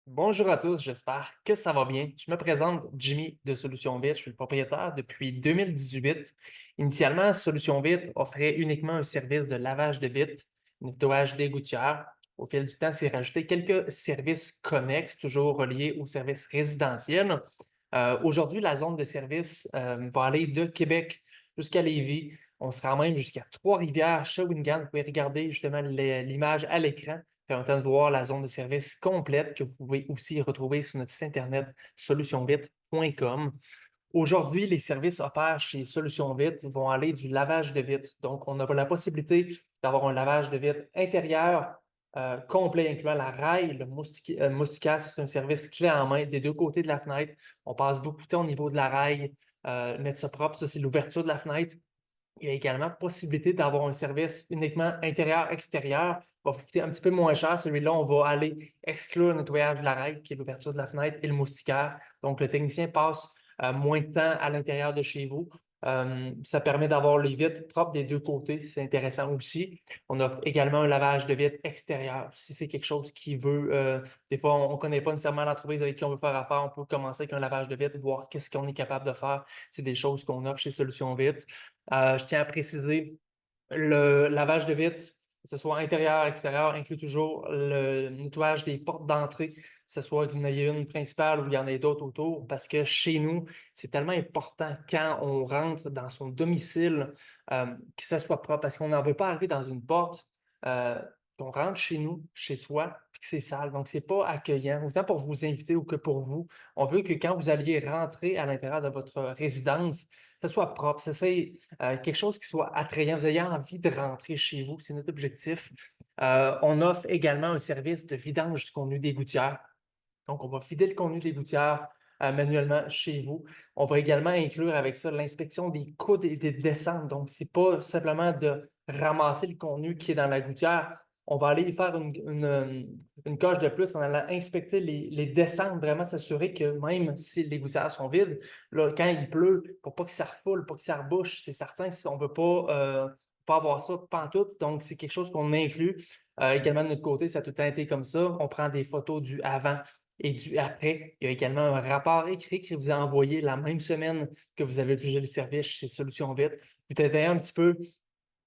Bonjour à tous, j'espère que ça va bien. Je me présente Jimmy de Solutions Vite. Je suis le propriétaire depuis 2018. Initialement, Solutions Vite offrait uniquement un service de lavage de vitres, nettoyage des gouttières. Au fil du temps, c'est rajouté quelques services connexes, toujours reliés aux services résidentiels. Aujourd'hui, la zone de service va aller de Québec jusqu'à Lévis. On sera même jusqu'à Trois-Rivières, Shawinigan. Vous pouvez regarder justement l'image à l'écran permettant de voir la zone de service complète que vous pouvez aussi retrouver sur notre site internet solutionvite.com. Aujourd'hui, les services offerts chez Solutions Vite vont aller du lavage de vitres. Donc, on a la possibilité d'avoir un lavage de vitres intérieur complet, incluant la raille, le moustiquaire. C'est un service clé en main des deux côtés de la fenêtre. On passe beaucoup de temps au niveau de la raille, mettre ça propre. Ça, c'est l'ouverture de la fenêtre. Il y a également possibilité d'avoir un service uniquement intérieur-extérieur. Va vous coûter un petit peu moins cher. Celui-là, on va aller exclure le nettoyage de la règle, qui est l'ouverture de la fenêtre et le moustiquaire. Donc, le technicien passe moins de temps à l'intérieur de chez vous. Ça permet d'avoir les vitres propres des deux côtés. C'est intéressant aussi. On offre également un lavage de vitres extérieur. Si c'est quelque chose qui veut, des fois, on ne connaît pas nécessairement l'entreprise avec qui on veut faire affaire, on peut commencer avec un lavage de vitres, voir qu'est-ce qu'on est capable de faire. C'est des choses qu'on offre chez Solutions Vite. Je tiens à préciser, le lavage de vitres, que ce soit intérieur, extérieur, inclut toujours le nettoyage des portes d'entrée, que ce soit qu'il y en ait une principale ou il y en ait d'autres autour, parce que chez nous, c'est tellement important quand on rentre dans son domicile que ça soit propre, parce qu'on n'en veut pas arriver dans une porte, euh, qu'on rentre chez nous, chez soi, puis que c'est sale. Donc, c'est pas accueillant, autant pour vous inviter ou que pour vous. On veut que quand vous alliez rentrer à l'intérieur de votre résidence, ça soit propre, ça c'est quelque chose qui soit attrayant. Vous ayez envie de rentrer chez vous, c'est notre objectif. On offre également un service de vidange du contenu des gouttières. Donc, on va vider le contenu des gouttières manuellement chez vous. On va également inclure avec ça l'inspection des coudes et des descentes. Donc, ce n'est pas simplement de ramasser le contenu qui est dans la gouttière. On va aller y faire une coche de plus en allant inspecter les descentes, vraiment s'assurer que même si les gouttières sont vides, là, quand il pleut, pour pas que ça refoule, pas que ça rebouche, c'est certain, si on ne veut pas avoir ça pantoute. Donc, c'est quelque chose qu'on inclut. Également, de notre côté, ça a tout le temps été comme ça. On prend des photos du avant et du après. Il y a également un rapport écrit qui vous est envoyé la même semaine que vous avez utilisé le service chez Solutions Vite. Vous t'aider un petit peu,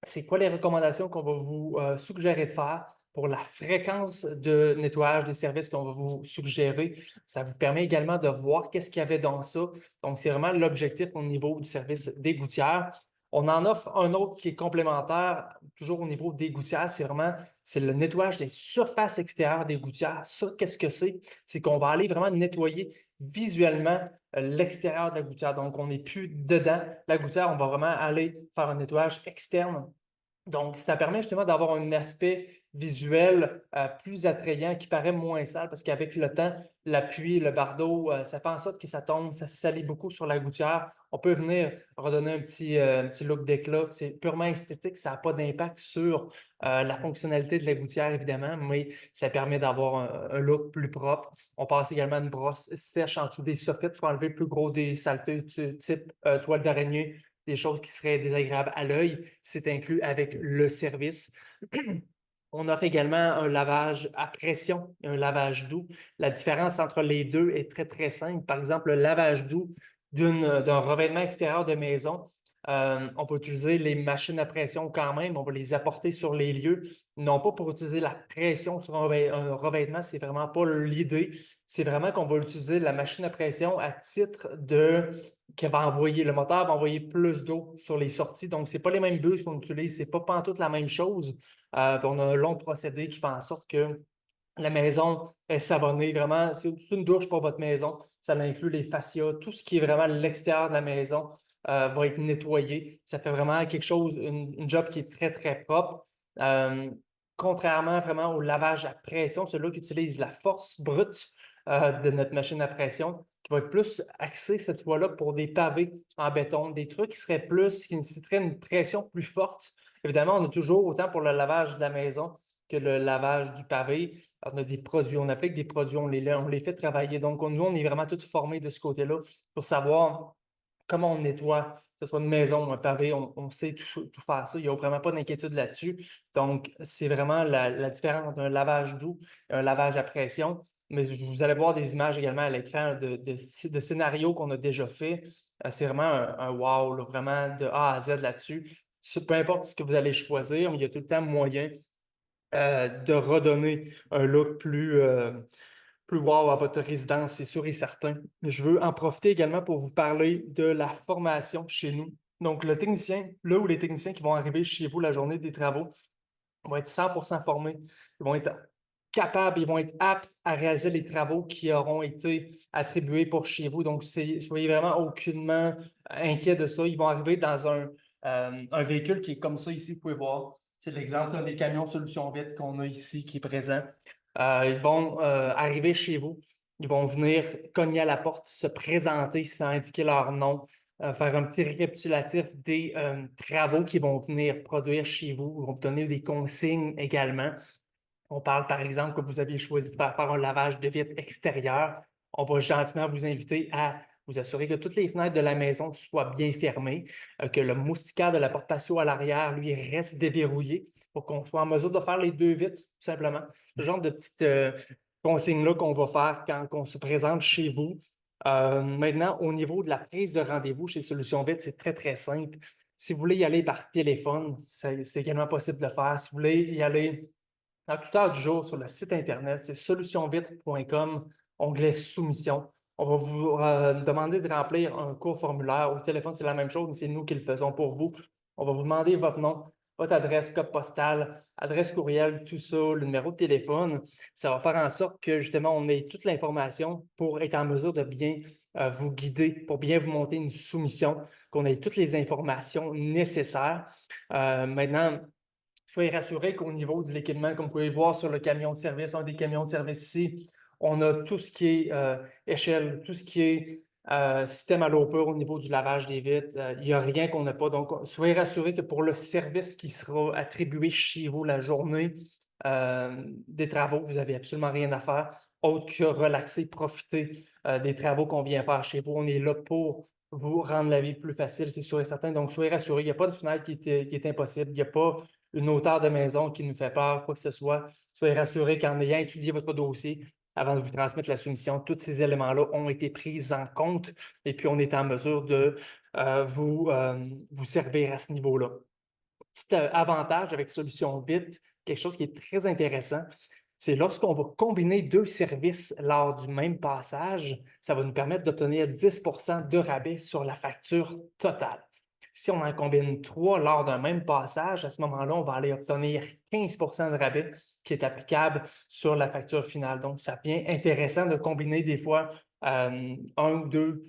c'est quoi les recommandations qu'on va vous suggérer de faire pour la fréquence de nettoyage des services qu'on va vous suggérer. Ça vous permet également de voir qu'est-ce qu'il y avait dans ça. Donc, c'est vraiment l'objectif au niveau du service des gouttières. On en offre un autre qui est complémentaire, toujours au niveau des gouttières, c'est le nettoyage des surfaces extérieures des gouttières. Ça, qu'est-ce que c'est? C'est qu'on va aller vraiment nettoyer visuellement l'extérieur de la gouttière. Donc, on n'est plus dedans la gouttière, on va vraiment aller faire un nettoyage externe. Donc, ça permet justement d'avoir un aspect visuel plus attrayant qui paraît moins sale parce qu'avec le temps, l'appui, le bardeau, ça fait en sorte que ça tombe, ça salit beaucoup sur la gouttière. On peut venir redonner un petit look d'éclat. C'est purement esthétique, ça n'a pas d'impact sur la fonctionnalité de la gouttière, évidemment, mais ça permet d'avoir un look plus propre. On passe également une brosse sèche en dessous des soffits pour enlever le plus gros des saletés type toile d'araignée, des choses qui seraient désagréables à l'œil. C'est inclus avec le service. On offre également un lavage à pression et un lavage doux. La différence entre les deux est très, très simple. Par exemple, le lavage doux d'un revêtement extérieur de maison, on va utiliser les machines à pression quand même, on va les apporter sur les lieux, non pas pour utiliser la pression sur un revêtement, c'est vraiment pas l'idée. C'est vraiment qu'on va utiliser la machine à pression à titre de qu'elle va envoyer, le moteur va envoyer plus d'eau sur les sorties. Donc, ce n'est pas les mêmes buses qu'on utilise, ce n'est pas pantoute la même chose. On a un long procédé qui fait en sorte que la maison est savonnée. Vraiment, c'est une douche pour votre maison. Ça inclut les fascias, tout ce qui est vraiment l'extérieur de la maison va être nettoyé. Ça fait vraiment quelque chose, une job qui est très, très propre. Euh, Contrairement vraiment au lavage à pression, celui-là qui utilise la force brute de notre machine à pression, qui va être plus axé cette fois-là pour des pavés en béton, des trucs qui nécessiteraient une pression plus forte. Évidemment, on a toujours, autant pour le lavage de la maison que le lavage du pavé, on a des produits, on applique des produits, on les fait travailler. Donc, nous, on est vraiment tous formés de ce côté-là pour savoir comment on nettoie, que ce soit une maison ou un pavé, on sait tout faire ça. Il n'y a vraiment pas d'inquiétude là-dessus. Donc, c'est vraiment la différence entre un lavage doux et un lavage à pression. mais vous allez voir des images également à l'écran de scénarios qu'on a déjà fait. C'est vraiment un wow, là, vraiment de A à Z là-dessus. Peu importe ce que vous allez choisir, mais il y a tout le temps moyen de redonner un look plus wow à votre résidence, c'est sûr et certain. Je veux en profiter également pour vous parler de la formation chez nous. Donc, le technicien, là où les techniciens qui vont arriver chez vous la journée des travaux vont être 100% formés, ils vont être capables, ils vont être aptes à réaliser les travaux qui auront été attribués pour chez vous. Donc, soyez vraiment aucunement inquiets de ça. Ils vont arriver dans un véhicule qui est comme ça ici, vous pouvez voir. C'est l'exemple d'un des camions Solutions Vite qu'on a ici qui est présent. Ils vont arriver chez vous. Ils vont venir cogner à la porte, se présenter sans indiquer leur nom, faire un petit récapitulatif des travaux qu'ils vont venir produire chez vous. Ils vont vous donner des consignes également. On parle par exemple que vous aviez choisi de faire un lavage de vitres extérieures. On va gentiment vous inviter à vous assurer que toutes les fenêtres de la maison soient bien fermées, que le moustiquaire de la porte patio à l'arrière, lui, reste déverrouillé pour qu'on soit en mesure de faire les deux vitres, tout simplement. Ce genre de petites consignes-là qu'on va faire quand on se présente chez vous. Maintenant, au niveau de la prise de rendez-vous chez Solutions Vite, c'est très, très simple. Si vous voulez y aller par téléphone, c'est également possible de le faire. Si vous voulez y aller à toute heure du jour sur le site Internet, c'est solutionvite.com, onglet soumission. On va vous demander de remplir un court formulaire. Au téléphone, c'est la même chose, mais c'est nous qui le faisons pour vous. On va vous demander votre nom, votre adresse, code postal, adresse courriel, tout ça, le numéro de téléphone. Ça va faire en sorte que justement, on ait toute l'information pour être en mesure de bien vous guider, pour bien vous monter une soumission, qu'on ait toutes les informations nécessaires. Maintenant, soyez rassurés qu'au niveau de l'équipement, comme vous pouvez voir sur le camion de service, un des camions de service ici, on a tout ce qui est échelle, tout ce qui est système à l'eau pure au niveau du lavage des vitres. Il n'y a rien qu'on n'a pas. Donc, soyez rassurés que pour le service qui sera attribué chez vous la journée des travaux, vous n'avez absolument rien à faire autre que relaxer, profiter des travaux qu'on vient faire chez vous. On est là pour vous rendre la vie plus facile, c'est sûr et certain. Donc, soyez rassurés, il n'y a pas de fenêtre qui est impossible. Il n'y a pas une hauteur de maison qui nous fait peur, quoi que ce soit. Soyez rassurés qu'en ayant étudié votre dossier, avant de vous transmettre la soumission, tous ces éléments-là ont été pris en compte et puis on est en mesure de vous servir à ce niveau-là. Petit avantage avec Solution Vite, quelque chose qui est très intéressant, c'est lorsqu'on va combiner deux services lors du même passage, ça va nous permettre d'obtenir 10 de rabais sur la facture totale. Si on en combine trois lors d'un même passage, à ce moment-là, on va aller obtenir 15 de rabais qui est applicable sur la facture finale. Donc, ça devient intéressant de combiner des fois un ou deux,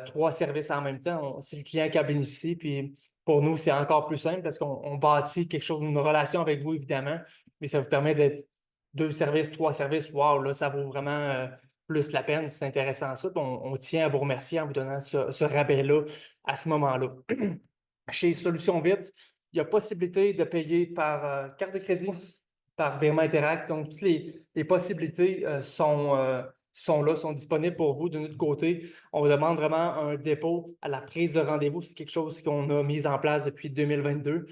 trois services en même temps. C'est le client qui en bénéficie, puis pour nous, c'est encore plus simple parce qu'on bâtit quelque chose, une relation avec vous, évidemment, mais ça vous permet d'être deux services, trois services. Wow, là, ça vaut vraiment plus la peine. C'est intéressant ça. On tient à vous remercier en vous donnant ce rabais-là à ce moment-là. Chez Solutions Vite, il y a possibilité de payer par carte de crédit, par virement Interact. Donc, toutes les possibilités sont là, sont disponibles pour vous. De notre côté, on vous demande vraiment un dépôt à la prise de rendez-vous. C'est quelque chose qu'on a mis en place depuis 2022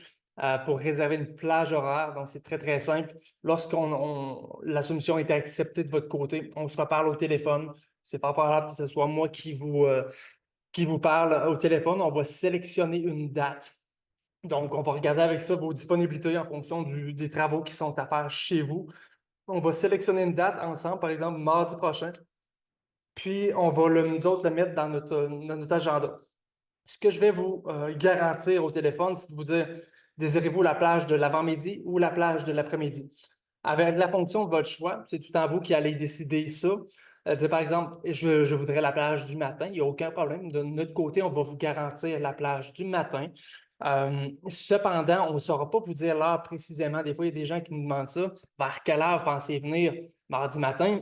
pour réserver une plage horaire. Donc, c'est très, très simple. La soumission est acceptée de votre côté, on se reparle au téléphone. C'est pas probable que ce soit moi qui vous parle au téléphone. On va sélectionner une date. Donc, on va regarder avec ça vos disponibilités en fonction des travaux qui sont à faire chez vous. On va sélectionner une date ensemble, par exemple mardi prochain, puis on va nous autres le mettre dans notre agenda. Ce que je vais vous garantir au téléphone, c'est de vous dire, désirez-vous la plage de l'avant-midi ou la plage de l'après-midi? Avec la fonction de votre choix, c'est tout en vous qui allez décider ça. Par exemple, je voudrais la plage du matin, il n'y a aucun problème. De notre côté, on va vous garantir la plage du matin. Cependant, on ne saura pas vous dire l'heure précisément. Des fois, il y a des gens qui nous demandent ça. Vers quelle heure pensez venir mardi matin?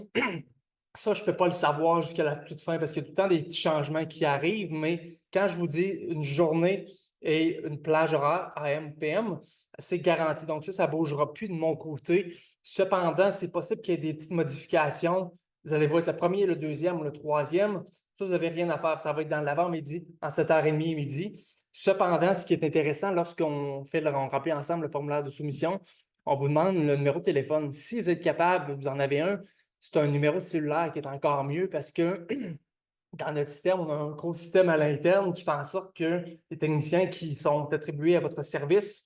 Ça, je ne peux pas le savoir jusqu'à la toute fin parce qu'il y a tout le temps des petits changements qui arrivent, mais quand je vous dis une journée et une plage horaire AM, PM, c'est garanti. Donc ça ne bougera plus de mon côté. Cependant, c'est possible qu'il y ait des petites modifications. Vous allez voir être le premier, le deuxième ou le troisième. Ça, vous n'avez rien à faire. Ça va être dans l'avant-midi, entre 7h30 et midi. Cependant, ce qui est intéressant, lorsqu'on on remplit ensemble le formulaire de soumission, on vous demande le numéro de téléphone. Si vous êtes capable, vous en avez un, c'est un numéro de cellulaire qui est encore mieux parce que dans notre système, on a un gros système à l'interne qui fait en sorte que les techniciens qui sont attribués à votre service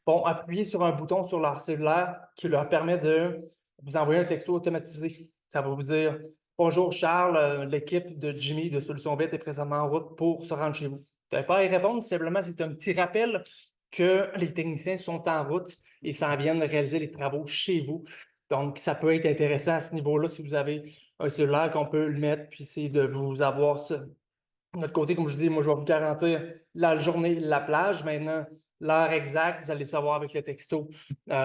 vont appuyer sur un bouton sur leur cellulaire qui leur permet de vous envoyer un texto automatisé. Ça va vous dire: Bonjour Charles, l'équipe de Jimmy de Solutions Vite est présentement en route pour se rendre chez vous. Vous n'avez pas à y répondre, simplement c'est un petit rappel que les techniciens sont en route et s'en viennent réaliser les travaux chez vous. Donc, ça peut être intéressant à ce niveau-là si vous avez un cellulaire qu'on peut le mettre, puis c'est de vous avoir ça. De notre côté, comme je dis, moi, je vais vous garantir la journée, la plage. Maintenant, l'heure exacte, vous allez savoir avec le texto,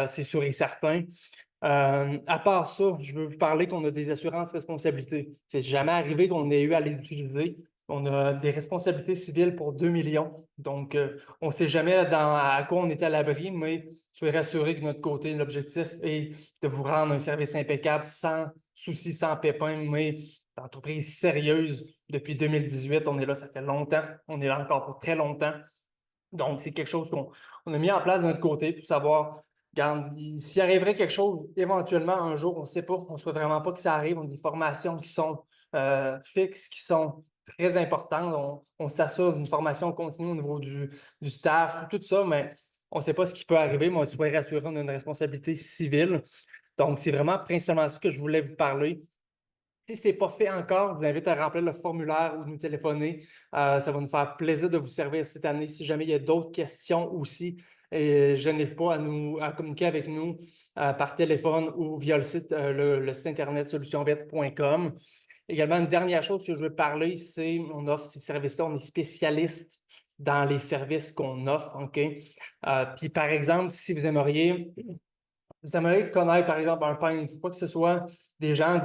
c'est sûr et certain. À part ça, je veux vous parler qu'on a des assurances responsabilités. C'est jamais arrivé qu'on ait eu à les utiliser. On a des responsabilités civiles pour 2 millions. Donc, on ne sait jamais à quoi on est à l'abri, mais soyez rassurés que de notre côté, l'objectif est de vous rendre un service impeccable, sans souci, sans pépin, mais d'entreprise sérieuse. Depuis 2018, on est là, ça fait longtemps. On est là encore pour très longtemps. Donc, c'est quelque chose qu'on a mis en place de notre côté pour savoir, regarde, s'il arriverait quelque chose, éventuellement un jour, on ne sait pas, on ne souhaite vraiment pas que ça arrive. On a des formations qui sont fixes, qui sont très importantes. On s'assure d'une formation continue au niveau du staff, tout ça, mais on ne sait pas ce qui peut arriver, mais on soit rassuré, on a une responsabilité civile. Donc, c'est vraiment principalement ça que je voulais vous parler. Si ce n'est pas fait encore, je vous invite à remplir le formulaire ou nous téléphoner. Ça va nous faire plaisir de vous servir cette année. Si jamais il y a d'autres questions aussi, je n'hésite pas à communiquer avec nous par téléphone ou via le site internet solutionvette.com. Également, une dernière chose que je veux parler, c'est on offre ces services-là, on est spécialiste dans les services qu'on offre. OK? Puis, par exemple, si vous aimeriez connaître, par exemple, un peintre, pas que ce soit des gens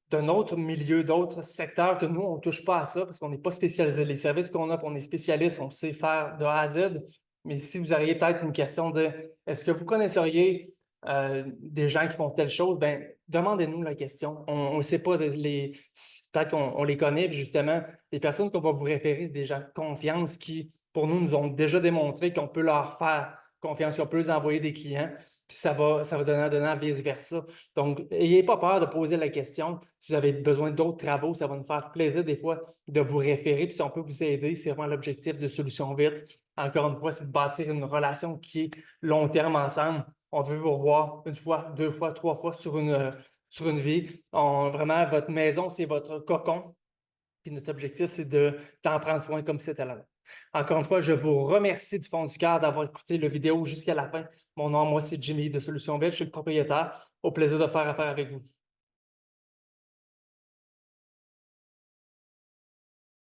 d'un autre milieu, d'autres secteurs que nous, on ne touche pas à ça parce qu'on n'est pas spécialisé. Les services qu'on a, on est spécialiste, on sait faire de A à Z. Mais si vous auriez peut-être une question de est-ce que vous connaisseriez des gens qui font telle chose, ben demandez-nous la question. On ne sait pas, peut-être qu'on les connaît, puis justement, les personnes qu'on va vous référer, c'est des gens de confiance qui, pour nous, nous ont déjà démontré qu'on peut leur faire confiance, qu'on peut les envoyer des clients. Puis ça va donner vice-versa. Donc, n'ayez pas peur de poser la question. Si vous avez besoin d'autres travaux, ça va nous faire plaisir des fois de vous référer. Puis si on peut vous aider, c'est vraiment l'objectif de Solutions Vite. Encore une fois, c'est de bâtir une relation qui est long terme ensemble. On veut vous revoir une fois, deux fois, trois fois sur une vie. Vraiment, votre maison, c'est votre cocon. Puis notre objectif, c'est de t'en prendre soin comme c'était là. Encore une fois, je vous remercie du fond du cœur d'avoir écouté la vidéo jusqu'à la fin. Mon nom, moi, c'est Jimmy de Solutions Belle. Je suis le propriétaire. Au plaisir de faire affaire avec vous.